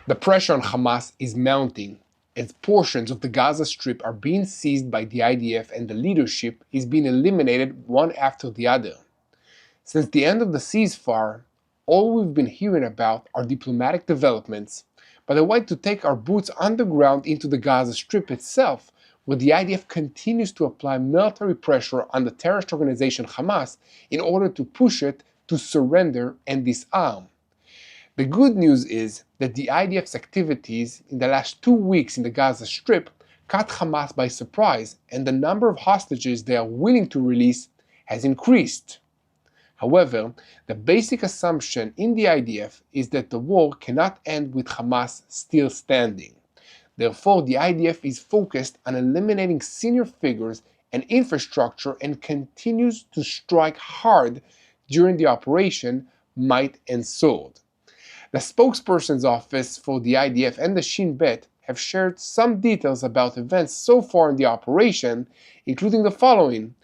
The pressure on Hamas is mounting, as portions of the Gaza Strip are being seized by the IDF and the leadership is being eliminated one after the other. Since the end of the ceasefire, all we've been hearing about are diplomatic developments, but I want to take our boots underground into the Gaza Strip itself, where the IDF continues to apply military pressure on the terrorist organization Hamas in order to push it to surrender and disarm. The good news is that the IDF's activities in the last 2 weeks in the Gaza Strip caught Hamas by surprise, and the number of hostages they are willing to release has increased. However, the basic assumption in the IDF is that the war cannot end with Hamas still standing. Therefore, the IDF is focused on eliminating senior figures and infrastructure and continues to strike hard during the operation, might and sword. The spokesperson's office for the IDF and the Shin Bet have shared some details about events so far in the operation, including the following: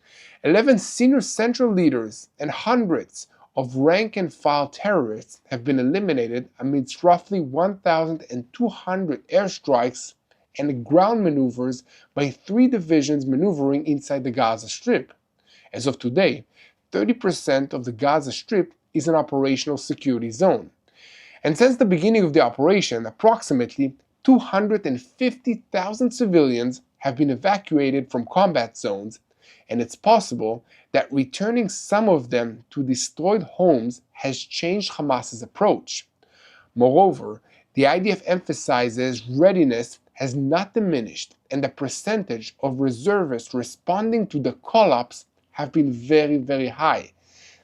11 senior central leaders and hundreds of rank-and-file terrorists have been eliminated amidst roughly 1,200 airstrikes and ground maneuvers by 3 divisions maneuvering inside the Gaza Strip. As of today, 30% of the Gaza Strip is an operational security zone. And since the beginning of the operation, approximately 250,000 civilians have been evacuated from combat zones, and it's possible that returning some of them to destroyed homes has changed Hamas's approach. Moreover, the IDF emphasizes readiness has not diminished, and the percentage of reservists responding to the call-ups have been very, very high.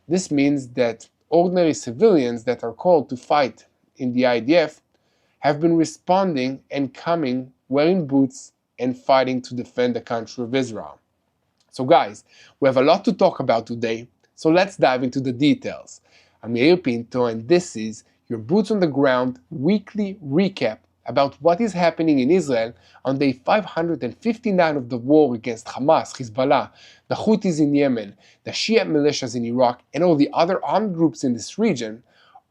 This means that ordinary civilians that are called to fight in the IDF have been responding and coming wearing boots and fighting to defend the country of Israel. So guys, we have a lot to talk about today, so let's dive into the details. I'm Yair Pinto, and this is your Boots on the Ground weekly recap about what is happening in Israel on day 559 of the war against Hamas, Hezbollah, the Houthis in Yemen, the Shia militias in Iraq, and all the other armed groups in this region.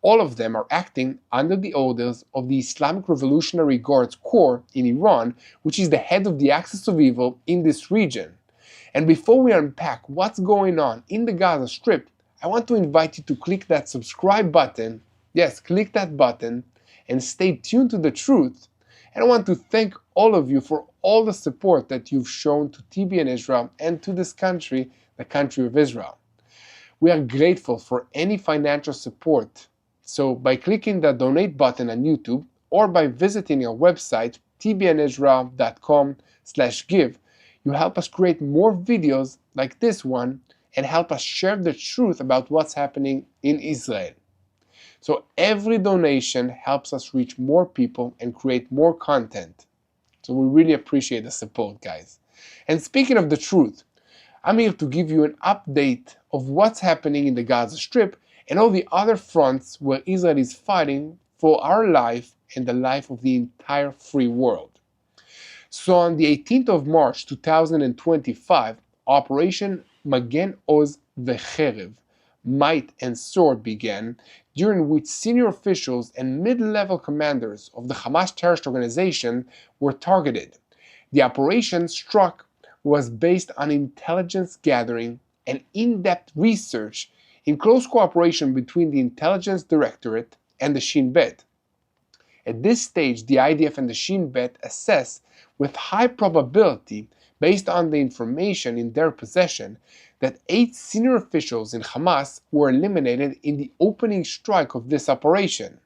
All of them are acting under the orders of the Islamic Revolutionary Guards Corps in Iran, which is the head of the axis of evil in this region. And before we unpack what's going on in the Gaza Strip, I want to invite you to click that subscribe button. Yes, click that button and stay tuned to the truth. And I want to thank all of you for all the support that you've shown to TBN Israel and to this country, the country of Israel. We are grateful for any financial support. So by clicking the donate button on YouTube or by visiting our website tbnisrael.com/give, you help us create more videos like this one and help us share the truth about what's happening in Israel. So every donation helps us reach more people and create more content. So we really appreciate the support, guys. And speaking of the truth, I'm here to give you an update of what's happening in the Gaza Strip and all the other fronts where Israel is fighting for our life and the life of the entire free world. So on the 18th of March 2025, Operation Magen Oz Vecherev, Might and Sword began, during which senior officials and mid-level commanders of the Hamas terrorist organization were targeted. The operation was based on intelligence gathering and in-depth research in close cooperation between the Intelligence Directorate and the Shin Bet. At this stage, the IDF and the Shin Bet assess with high probability, based on the information in their possession, that 8 senior officials in Hamas were eliminated in the opening strike of this operation.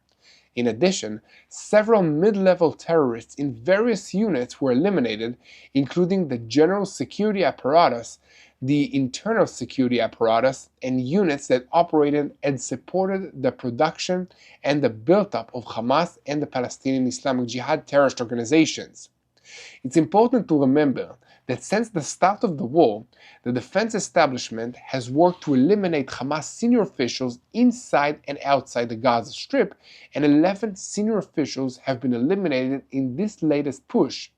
In addition, several mid-level terrorists in various units were eliminated, including the General Security Apparatus, the Internal Security Apparatus, and units that operated and supported the production and the build-up of Hamas and the Palestinian Islamic Jihad terrorist organizations. It's important to remember that since the start of the war, the defense establishment has worked to eliminate Hamas senior officials inside and outside the Gaza Strip, and 11 senior officials have been eliminated in this latest push.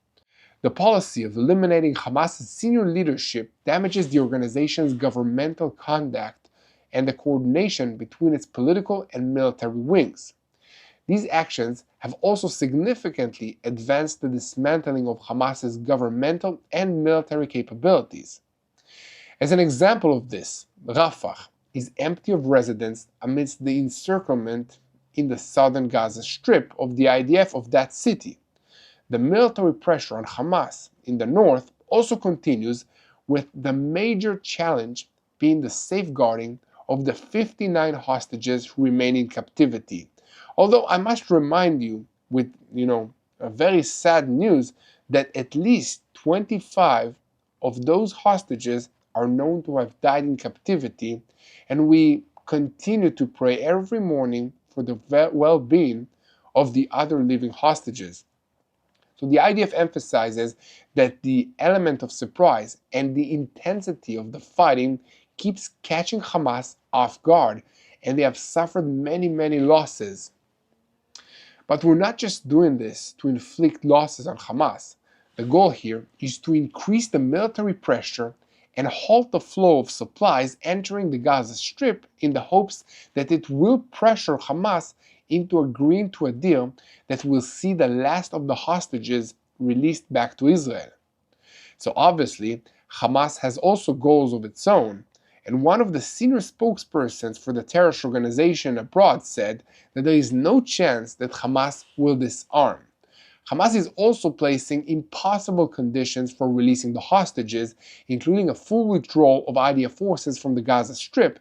The policy of eliminating Hamas's senior leadership damages the organization's governmental conduct and the coordination between its political and military wings. These actions have also significantly advanced the dismantling of Hamas's governmental and military capabilities. As an example of this, Rafah is empty of residents amidst the encirclement in the southern Gaza Strip of the IDF of that city. The military pressure on Hamas in the north also continues, with the major challenge being the safeguarding of the 59 hostages who remain in captivity. Although I must remind you with, a very sad news that at least 25 of those hostages are known to have died in captivity, and we continue to pray every morning for the well-being of the other living hostages. So the IDF emphasizes that the element of surprise and the intensity of the fighting keeps catching Hamas off guard, and they have suffered many losses. But we're not just doing this to inflict losses on Hamas. The goal here is to increase the military pressure and halt the flow of supplies entering the Gaza Strip in the hopes that it will pressure Hamas into agreeing to a deal that will see the last of the hostages released back to Israel. So obviously, Hamas has also goals of its own, and one of the senior spokespersons for the terrorist organization abroad said that there is no chance that Hamas will disarm. Hamas is also placing impossible conditions for releasing the hostages, including a full withdrawal of IDF forces from the Gaza Strip,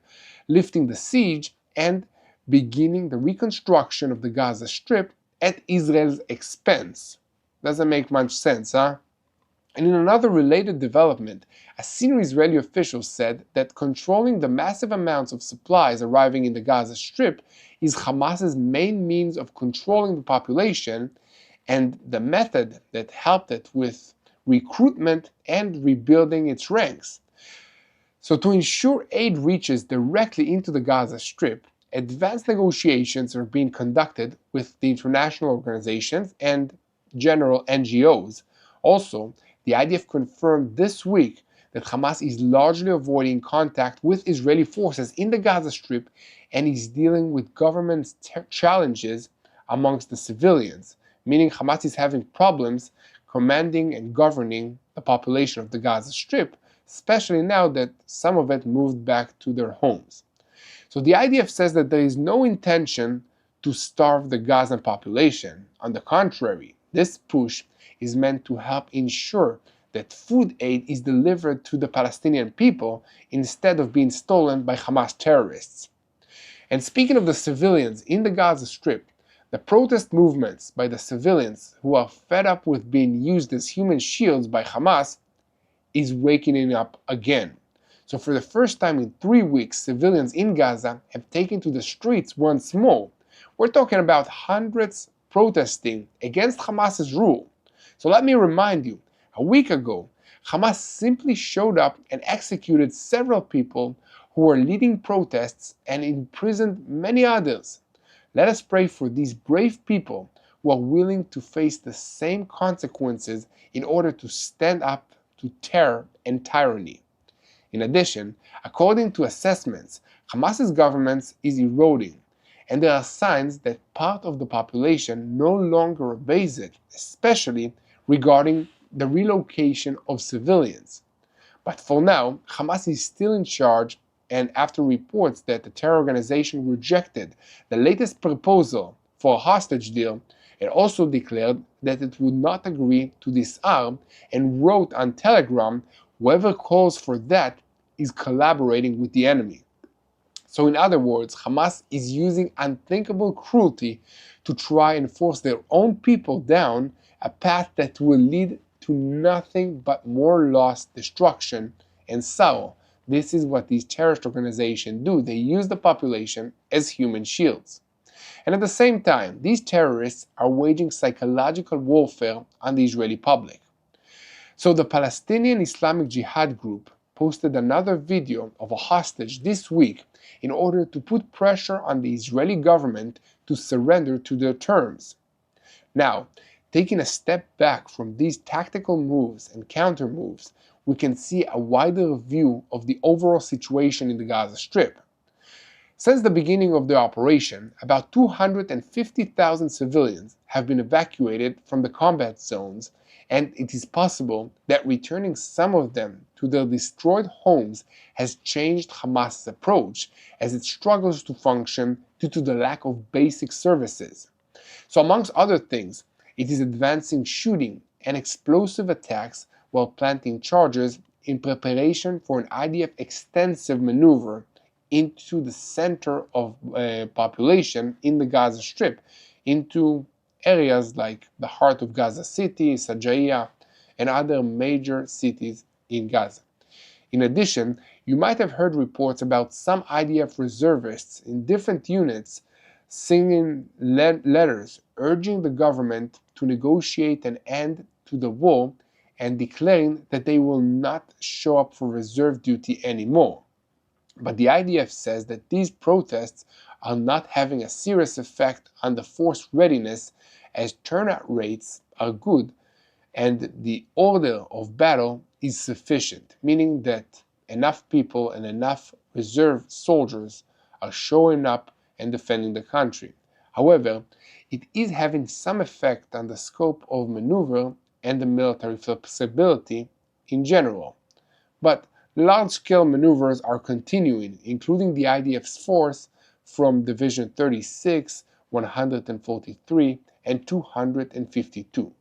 lifting the siege, and beginning the reconstruction of the Gaza Strip at Israel's expense. Doesn't make much sense, huh? And in another related development, a senior Israeli official said that controlling the massive amounts of supplies arriving in the Gaza Strip is Hamas's main means of controlling the population, and the method that helped it with recruitment and rebuilding its ranks. So to ensure aid reaches directly into the Gaza Strip, advanced negotiations are being conducted with the international organizations and general NGOs. Also, the IDF confirmed this week that Hamas is largely avoiding contact with Israeli forces in the Gaza Strip and is dealing with government challenges amongst the civilians, meaning Hamas is having problems commanding and governing the population of the Gaza Strip, especially now that some of it moved back to their homes. So the IDF says that there is no intention to starve the Gazan population. On the contrary, this push is meant to help ensure that food aid is delivered to the Palestinian people instead of being stolen by Hamas terrorists. And speaking of the civilians in the Gaza Strip, the protest movements by the civilians who are fed up with being used as human shields by Hamas is waking up again. So for the first time in 3 weeks, civilians in Gaza have taken to the streets once more. We're talking about hundreds protesting against Hamas's rule. So let me remind you, a week ago, Hamas simply showed up and executed several people who were leading protests and imprisoned many others. Let us pray for these brave people who are willing to face the same consequences in order to stand up to terror and tyranny. In addition, according to assessments, Hamas's government is eroding, and there are signs that part of the population no longer obeys it, especially regarding the relocation of civilians. But for now, Hamas is still in charge, and after reports that the terror organization rejected the latest proposal for a hostage deal, it also declared that it would not agree to disarm and wrote on Telegram, whoever calls for that is collaborating with the enemy. So in other words, Hamas is using unthinkable cruelty to try and force their own people down a path that will lead to nothing but more loss, destruction, and sorrow. This is what these terrorist organizations do. They use the population as human shields. And at the same time, these terrorists are waging psychological warfare on the Israeli public. So the Palestinian Islamic Jihad group posted another video of a hostage this week in order to put pressure on the Israeli government to surrender to their terms. Now, taking a step back from these tactical moves and counter moves, we can see a wider view of the overall situation in the Gaza Strip. Since the beginning of the operation, about 250,000 civilians have been evacuated from the combat zones, and it is possible that returning some of them to their destroyed homes has changed Hamas's approach, as it struggles to function due to the lack of basic services. So amongst other things, it is advancing shooting and explosive attacks while planting charges in preparation for an IDF extensive maneuver into the center of population in the Gaza Strip, into areas like the heart of Gaza City, Sajaiya, and other major cities in Gaza. In addition, you might have heard reports about some IDF reservists in different units singing letters urging the government to negotiate an end to the war and declaring that they will not show up for reserve duty anymore. But the IDF says that these protests are not having a serious effect on the force readiness, as turnout rates are good and the order of battle is sufficient, meaning that enough people and enough reserve soldiers are showing up and defending the country. However, it is having some effect on the scope of maneuver and the military flexibility in general. But large-scale maneuvers are continuing, including the IDF's force from Division 36, 143, and 252.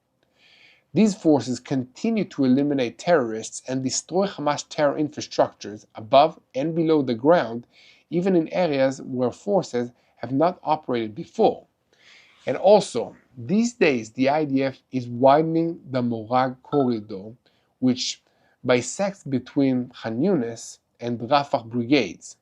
These forces continue to eliminate terrorists and destroy Hamas terror infrastructures above and below the ground, even in areas where forces have not operated before. And also, these days the IDF is widening the Morag Corridor, which bisects between Khan Yunis and Rafah brigades.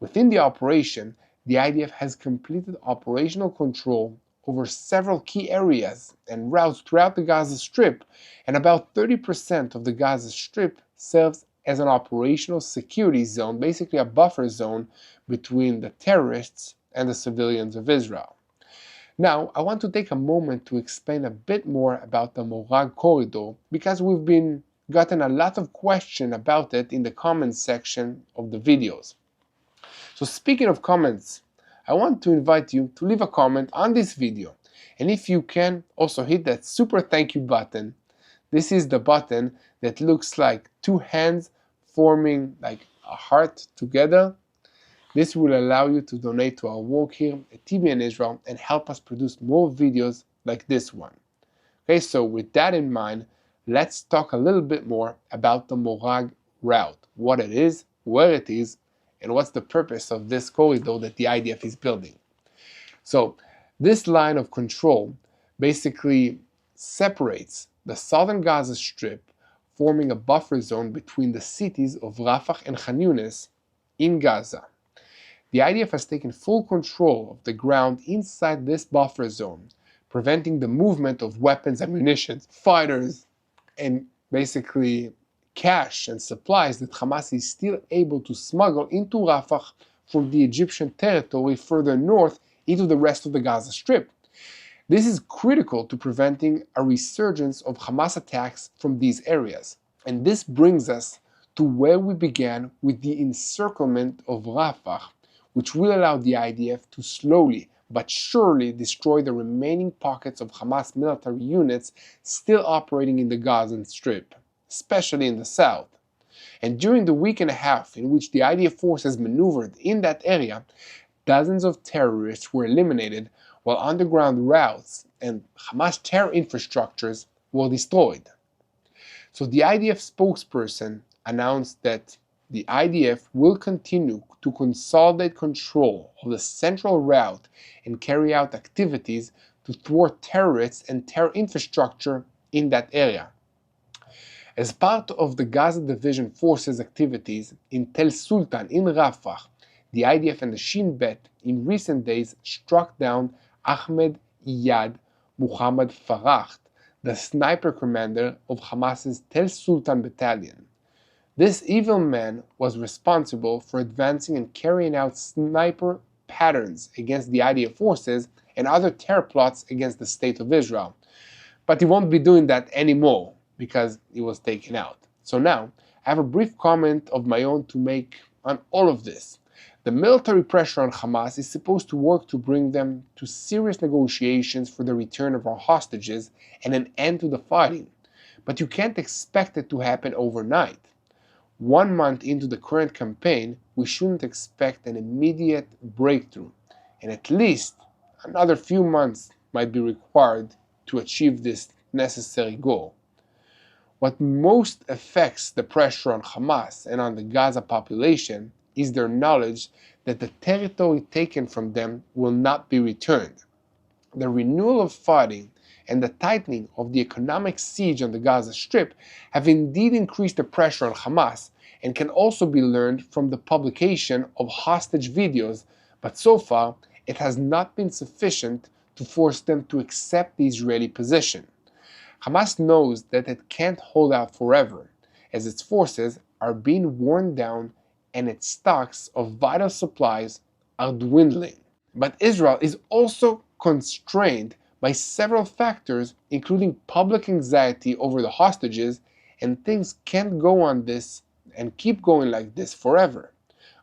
Within the operation, the IDF has completed operational control over several key areas and routes throughout the Gaza Strip, and about 30% of the Gaza Strip serves as an operational security zone, basically a buffer zone between the terrorists and the civilians of Israel. Now, I want to take a moment to explain a bit more about the Morag Corridor, because we've gotten a lot of questions about it in the comments section of the videos. So speaking of comments, I want to invite you to leave a comment on this video, and if you can, also hit that super thank you button. This is the button that looks like two hands forming like a heart together. This will allow you to donate to our work here at TBN Israel and help us produce more videos like this one. Okay, so with that in mind, let's talk a little bit more about the Morag route, what it is, where it is, and what's the purpose of this corridor that the IDF is building. So this line of control basically separates the southern Gaza Strip, forming a buffer zone between the cities of Rafah and Khan Yunis in Gaza. The IDF has taken full control of the ground inside this buffer zone, preventing the movement of weapons, ammunition, fighters, and basically cash and supplies that Hamas is still able to smuggle into Rafah from the Egyptian territory further north into the rest of the Gaza Strip. This is critical to preventing a resurgence of Hamas attacks from these areas. And this brings us to where we began with the encirclement of Rafah, which will allow the IDF to slowly but surely destroy the remaining pockets of Hamas military units still operating in the Gaza Strip, especially in the south. And during the week and a half in which the IDF forces maneuvered in that area, dozens of terrorists were eliminated while underground routes and Hamas terror infrastructures were destroyed. So the IDF spokesperson announced that the IDF will continue to consolidate control of the central route and carry out activities to thwart terrorists and terror infrastructure in that area. As part of the Gaza Division Forces activities in Tel Sultan in Rafah, the IDF and the Shin Bet in recent days struck down Ahmed Iyad Muhammad Farah, the sniper commander of Hamas's Tel Sultan battalion. This evil man was responsible for advancing and carrying out sniper patterns against the IDF forces and other terror plots against the State of Israel. But he won't be doing that anymore because he was taken out. So now, I have a brief comment of my own to make on all of this. The military pressure on Hamas is supposed to work to bring them to serious negotiations for the return of our hostages and an end to the fighting, but you can't expect it to happen overnight. 1 month into the current campaign, we shouldn't expect an immediate breakthrough, and at least another few months might be required to achieve this necessary goal. What most affects the pressure on Hamas and on the Gaza population is their knowledge that the territory taken from them will not be returned. The renewal of fighting and the tightening of the economic siege on the Gaza Strip have indeed increased the pressure on Hamas and can also be learned from the publication of hostage videos, but so far it has not been sufficient to force them to accept the Israeli position. Hamas knows that it can't hold out forever, as its forces are being worn down and its stocks of vital supplies are dwindling. But Israel is also constrained by several factors, including public anxiety over the hostages, and things can't go on this and keep going like this forever.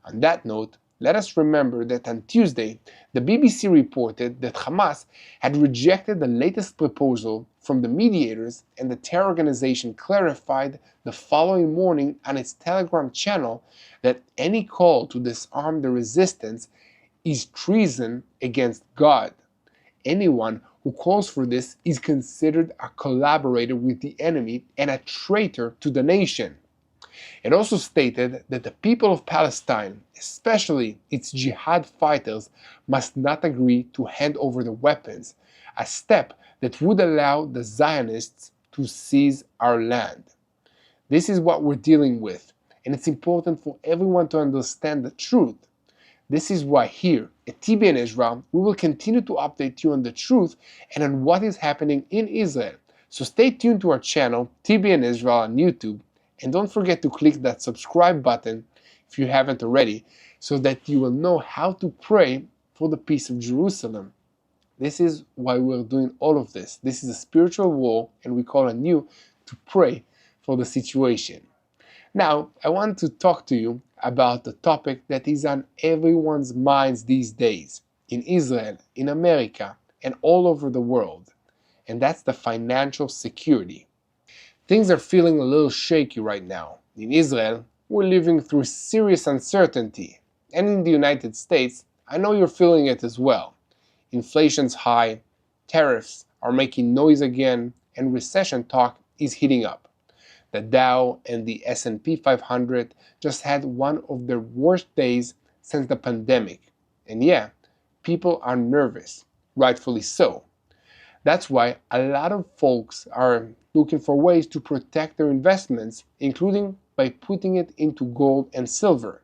On that note, let us remember that on Tuesday, the BBC reported that Hamas had rejected the latest proposal from the mediators, and the terror organization clarified the following morning on its Telegram channel that any call to disarm the resistance is treason against God. Anyone who calls for this is considered a collaborator with the enemy and a traitor to the nation. It also stated that the people of Palestine, especially its jihad fighters, must not agree to hand over the weapons, a step that would allow the Zionists to seize our land. This is what we're dealing with, and it's important for everyone to understand the truth. This is why here at TBN Israel, we will continue to update you on the truth and on what is happening in Israel. So stay tuned to our channel, TBN Israel on YouTube, and don't forget to click that subscribe button if you haven't already, so that you will know how to pray for the peace of Jerusalem. This is why we're doing all of this. This is a spiritual war, and we call on you to pray for the situation. Now, I want to talk to you about the topic that is on everyone's minds these days, in Israel, in America, and all over the world, and that's the financial security. Things are feeling a little shaky right now. In Israel, we're living through serious uncertainty, and in the United States, I know you're feeling it as well. Inflation's high, tariffs are making noise again, and recession talk is heating up. The Dow and the S&P 500 just had one of their worst days since the pandemic. And yeah, people are nervous, rightfully so. That's why a lot of folks are looking for ways to protect their investments, including by putting it into gold and silver.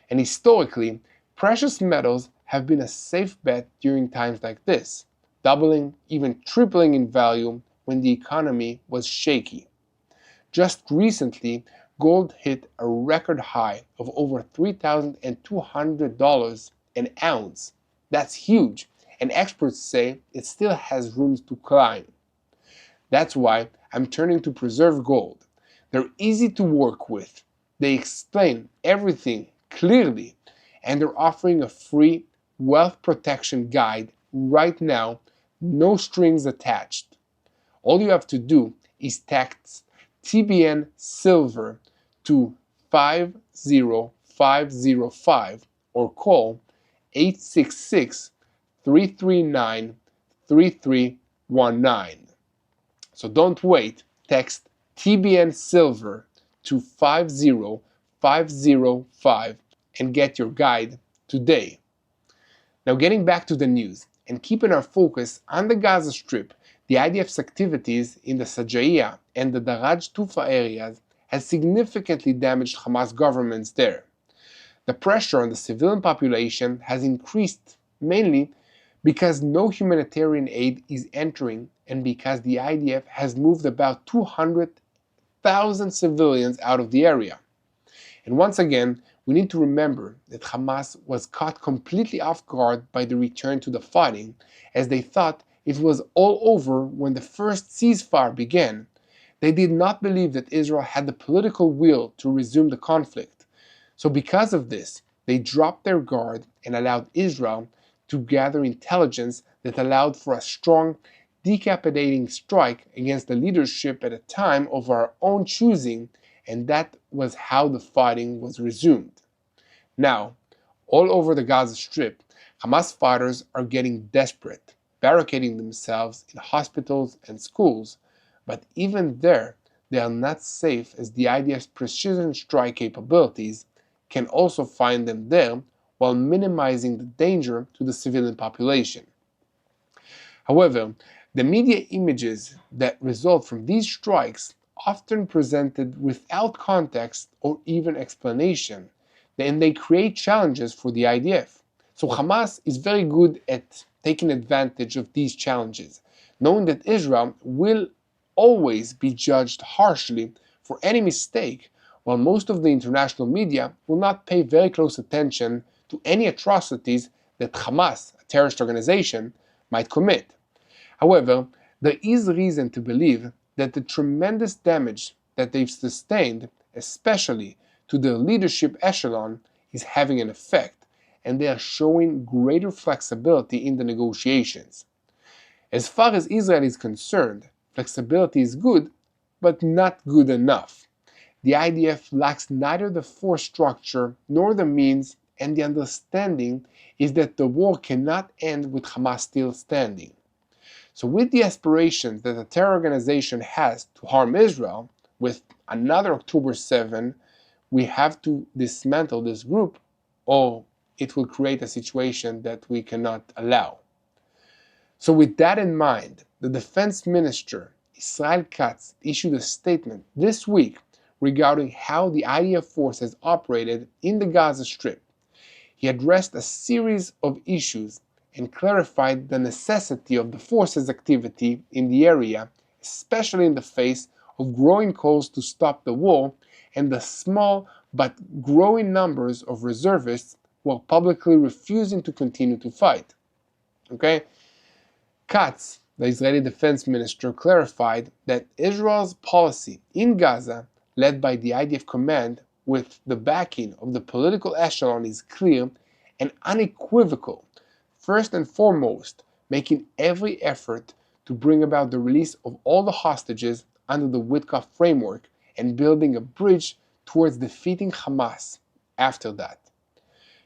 And historically, precious metals have been a safe bet during times like this, doubling, even tripling in value when the economy was shaky. Just recently, gold hit a record high of over $3,200 an ounce. That's huge, and experts say it still has room to climb. That's why I'm turning to Preserve Gold. They're easy to work with, they explain everything clearly, and they're offering a free wealth protection guide right now, no strings attached. All you have to do is text TBN Silver to 50505 or call 866-339-3319. So don't wait, text TBN Silver to 50505 and get your guide today. Now getting back to the news and keeping our focus on the Gaza Strip, the IDF's activities in the Sajaiya and the Daraj Tufa areas has significantly damaged Hamas governments there. The pressure on the civilian population has increased mainly because no humanitarian aid is entering and because the IDF has moved about 200,000 civilians out of the area. And once again, we need to remember that Hamas was caught completely off guard by the return to the fighting, as they thought it was all over when the first ceasefire began. They did not believe that Israel had the political will to resume the conflict. So because of this, they dropped their guard and allowed Israel to gather intelligence that allowed for a strong, decapitating strike against the leadership at a time of our own choosing, and that was how the fighting was resumed. Now, all over the Gaza Strip, Hamas fighters are getting desperate, barricading themselves in hospitals and schools, but even there, they are not safe as the IDF's precision strike capabilities can also find them there while minimizing the danger to the civilian population. However, the media images that result from these strikes often presented without context or even explanation, and they create challenges for the IDF. So Hamas is very good at taking advantage of these challenges, knowing that Israel will always be judged harshly for any mistake, while most of the international media will not pay very close attention to any atrocities that Hamas, a terrorist organization, might commit. However, there is reason to believe that the tremendous damage that they've sustained, especially to their leadership echelon, is having an effect, and they are showing greater flexibility in the negotiations. As far as Israel is concerned, flexibility is good, but not good enough. The IDF lacks neither the force structure nor the means, and the understanding is that the war cannot end with Hamas still standing. So with the aspirations that the terror organization has to harm Israel, with another October 7, we have to dismantle this group, or it will create a situation that we cannot allow. So with that in mind, the Defense Minister, Israel Katz, issued a statement this week regarding how the IDF forces operated in the Gaza Strip. He addressed a series of issues and clarified the necessity of the forces' activity in the area, especially in the face of growing calls to stop the war and the small but growing numbers of reservists who are publicly refusing to continue to fight. Okay? Katz, the Israeli defense minister, clarified that Israel's policy in Gaza, led by the IDF command with the backing of the political echelon, is clear and unequivocal. First and foremost, making every effort to bring about the release of all the hostages under the Witkoff framework and building a bridge towards defeating Hamas after that.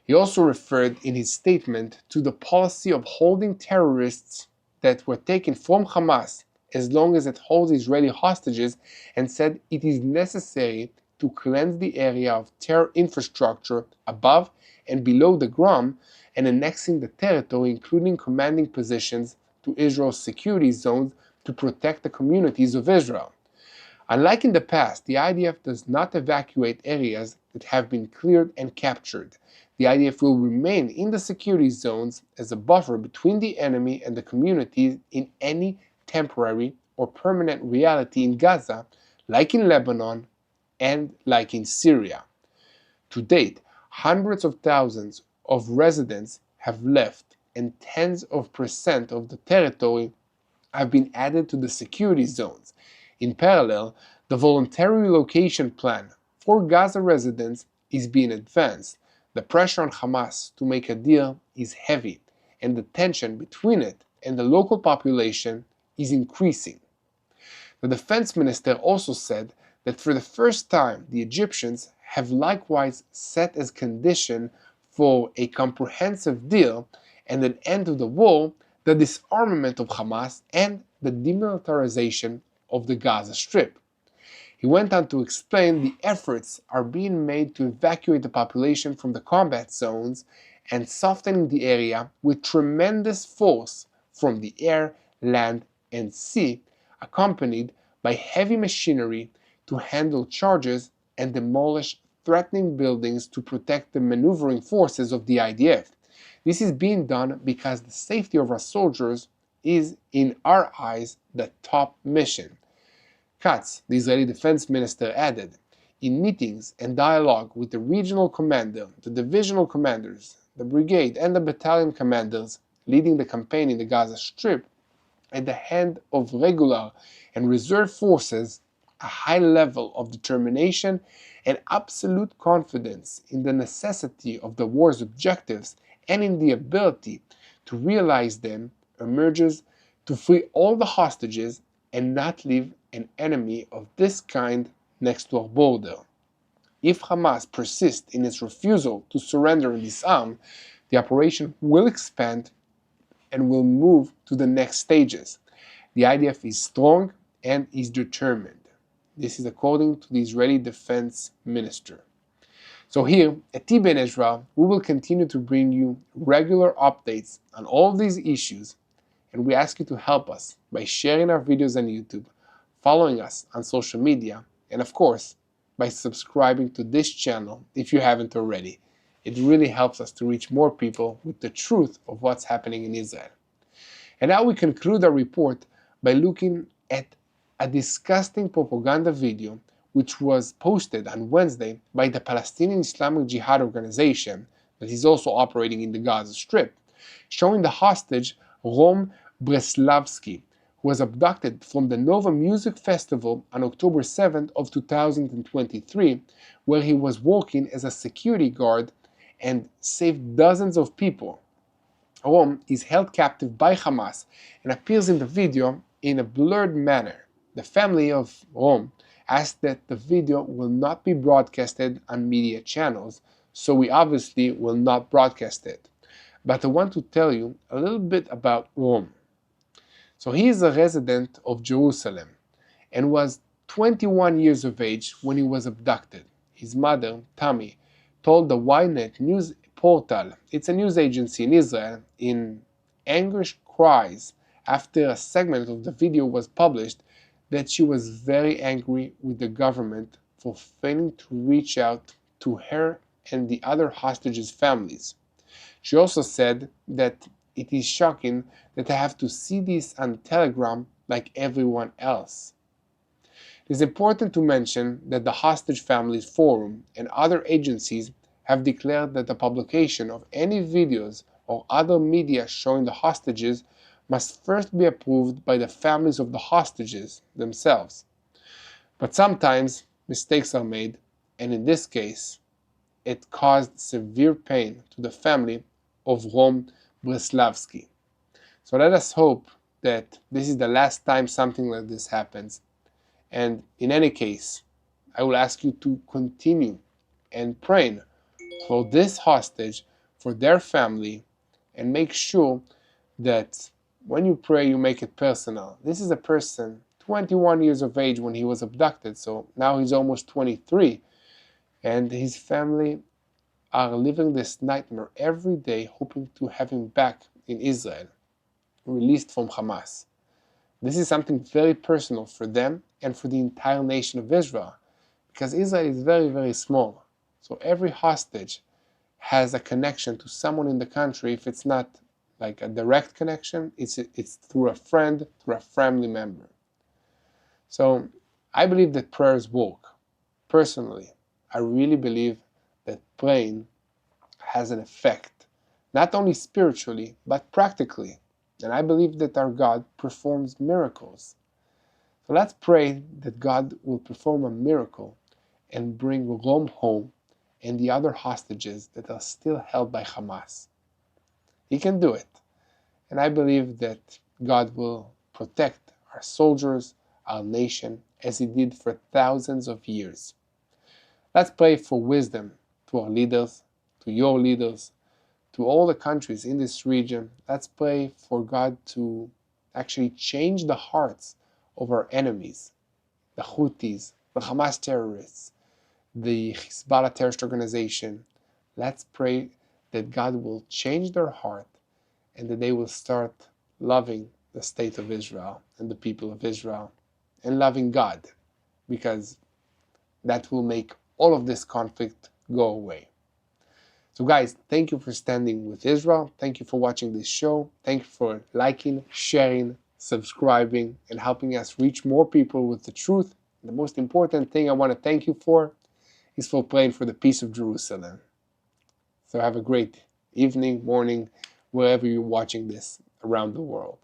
He also referred in his statement to the policy of holding terrorists that were taken from Hamas as long as it holds Israeli hostages, and said it is necessary to cleanse the area of terror infrastructure above and below the ground, and annexing the territory, including commanding positions, to Israel's security zones to protect the communities of Israel. Unlike in the past, the IDF does not evacuate areas that have been cleared and captured. The IDF will remain in the security zones as a buffer between the enemy and the communities in any temporary or permanent reality in Gaza, like in Lebanon and like in Syria. To date, hundreds of thousands of residents have left, and tens of percent of the territory have been added to the security zones. In parallel, the voluntary relocation plan for Gaza residents is being advanced. The pressure on Hamas to make a deal is heavy, and the tension between it and the local population is increasing. The defense minister also said that for the first time, the Egyptians have likewise set as condition for a comprehensive deal and an end to the war, the disarmament of Hamas and the demilitarization of the Gaza Strip. He went on to explain the efforts are being made to evacuate the population from the combat zones and softening the area with tremendous force from the air, land, and sea, accompanied by heavy machinery to handle charges and demolish threatening buildings to protect the maneuvering forces of the IDF. This is being done because the safety of our soldiers is, in our eyes, the top mission. Katz, the Israeli defense minister, added, in meetings and dialogue with the regional commander, the divisional commanders, the brigade and the battalion commanders leading the campaign in the Gaza Strip, at the hand of regular and reserve forces, a high level of determination and absolute confidence in the necessity of the war's objectives and in the ability to realize them emerges to free all the hostages and not leave an enemy of this kind next to our border. If Hamas persists in its refusal to surrender and disarm, the operation will expand and will move to the next stages. The IDF is strong and is determined. This is according to the Israeli Defense Minister. So here at TBN Israel, we will continue to bring you regular updates on all these issues, and we ask you to help us by sharing our videos on YouTube, following us on social media, and of course, by subscribing to this channel if you haven't already. It really helps us to reach more people with the truth of what's happening in Israel. And now we conclude our report by looking at a disgusting propaganda video which was posted on Wednesday by the Palestinian Islamic Jihad organization that is also operating in the Gaza Strip, showing the hostage Rom Breslavsky, who was abducted from the Nova Music Festival on October 7th of 2023, where he was working as a security guard and saved dozens of people. Rom is held captive by Hamas and appears in the video in a blurred manner. The family of Rom asked that the video will not be broadcasted on media channels, so we obviously will not broadcast it. But I want to tell you a little bit about Rom. So he is a resident of Jerusalem and was 21 years of age when he was abducted. His mother, Tammy, told the Ynet news portal, it's a news agency in Israel, in anguished cries after a segment of the video was published, that she was very angry with the government for failing to reach out to her and the other hostages' families. She also said that it is shocking that I have to see this on Telegram like everyone else. It is important to mention that the Hostage Families Forum and other agencies have declared that the publication of any videos or other media showing the hostages must first be approved by the families of the hostages themselves. But sometimes mistakes are made, and in this case, it caused severe pain to the family of Rom Breslavsky. So let us hope that this is the last time something like this happens. And in any case, I will ask you to continue and pray for this hostage, for their family, and make sure that when you pray, you make it personal. This is a person, 21 years of age when he was abducted, so now he's almost 23, and his family are living this nightmare every day, hoping to have him back in Israel, released from Hamas. This is something very personal for them and for the entire nation of Israel, because Israel is very, very small. So every hostage has a connection to someone in the country. If it's not like a direct connection, it's through a friend, through a family member. So I believe that prayers work. Personally, I really believe that praying has an effect, not only spiritually, but practically. And I believe that our God performs miracles. So let's pray that God will perform a miracle and bring Rom home and the other hostages that are still held by Hamas. He can do it. And I believe that God will protect our soldiers, our nation, as He did for thousands of years. Let's pray for wisdom to our leaders, to your leaders, to all the countries in this region. Let's pray for God to actually change the hearts of our enemies, the Houthis, the Hamas terrorists, the Hezbollah terrorist organization. Let's pray that God will change their heart and that they will start loving the state of Israel and the people of Israel and loving God, because that will make all of this conflict go away. So guys, thank you for standing with Israel. Thank you for watching this show. Thank you for liking, sharing, subscribing, and helping us reach more people with the truth. The most important thing I want to thank you for is for praying for the peace of Jerusalem. So have a great evening, morning, wherever you're watching this around the world.